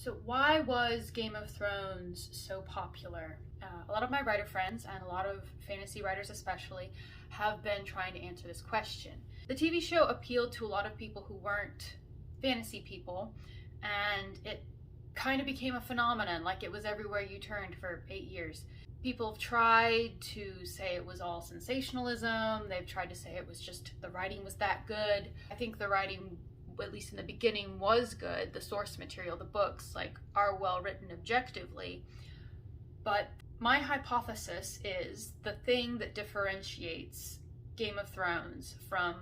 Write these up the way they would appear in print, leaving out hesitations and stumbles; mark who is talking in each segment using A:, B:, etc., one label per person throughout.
A: So why was Game of Thrones so popular? A lot of my writer friends, and a lot of fantasy writers especially, have been trying to answer this question. The TV show appealed to a lot of people who weren't fantasy people, and it kind of became a phenomenon, like it was everywhere you turned for 8 years. People have tried to say it was all sensationalism, they've tried to say it was just the writing was that good. I think the writing, at least in the beginning, was good. The source material, the books, are well written objectively. But my hypothesis is the thing that differentiates Game of Thrones from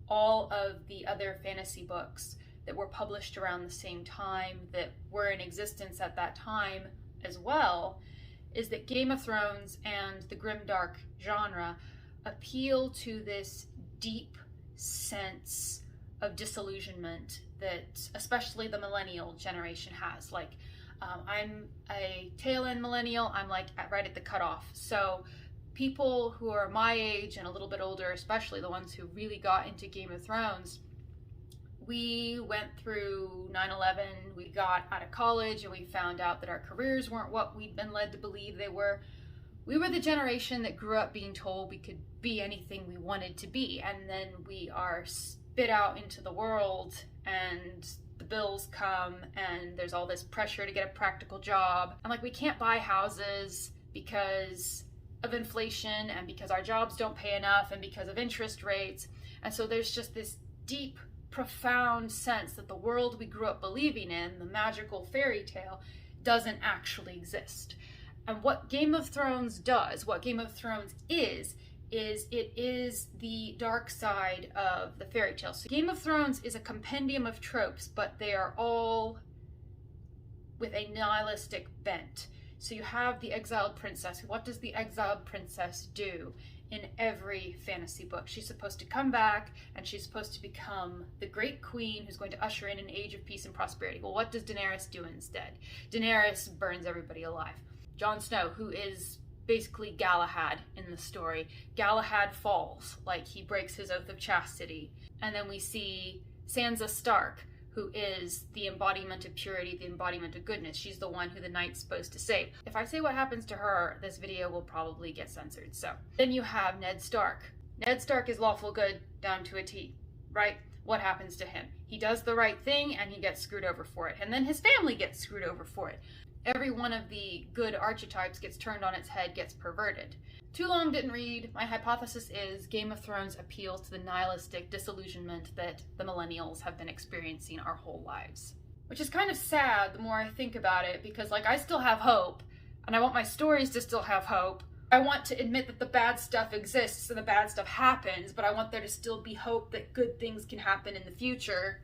A: all of the other fantasy books that were published around the same time, that were in existence at that time as well, is that Game of Thrones and the grimdark genre appeal to this deep sense of disillusionment that especially the millennial generation has. I'm a tail end millennial, I'm right at the cutoff. So people who are my age and a little bit older, especially the ones who really got into Game of Thrones, we went through 9/11, we got out of college, and we found out that our careers weren't what we'd been led to believe they were. We were the generation that grew up being told we could be anything we wanted to be, and then we are spit out into the world, and the bills come, and there's all this pressure to get a practical job. And we can't buy houses because of inflation, and because our jobs don't pay enough, and because of interest rates. And so there's just this deep, profound sense that the world we grew up believing in, the magical fairy tale, doesn't actually exist. And what Game of Thrones does, what Game of Thrones is it is the dark side of the fairy tale. So Game of Thrones is a compendium of tropes, but they are all with a nihilistic bent. So you have the exiled princess. What does the exiled princess do in every fantasy book? She's supposed to come back, and she's supposed to become the great queen who's going to usher in an age of peace and prosperity. Well, what does Daenerys do instead? Daenerys burns everybody alive. Jon Snow, who is basically Galahad in the story, Galahad falls, he breaks his oath of chastity. And then we see Sansa Stark, who is the embodiment of purity, the embodiment of goodness. She's the one who the knight's supposed to save. If I say what happens to her, this video will probably get censored. So then you have Ned Stark. Ned Stark is lawful good down to a T, right? What happens to him? He does the right thing and he gets screwed over for it. And then his family gets screwed over for it. Every one of the good archetypes gets turned on its head, gets perverted. Too long, didn't read. My hypothesis is Game of Thrones appeals to the nihilistic disillusionment that the millennials have been experiencing our whole lives. Which is kind of sad the more I think about it, because I still have hope, and I want my stories to still have hope. I want to admit that the bad stuff exists and the bad stuff happens, but I want there to still be hope that good things can happen in the future.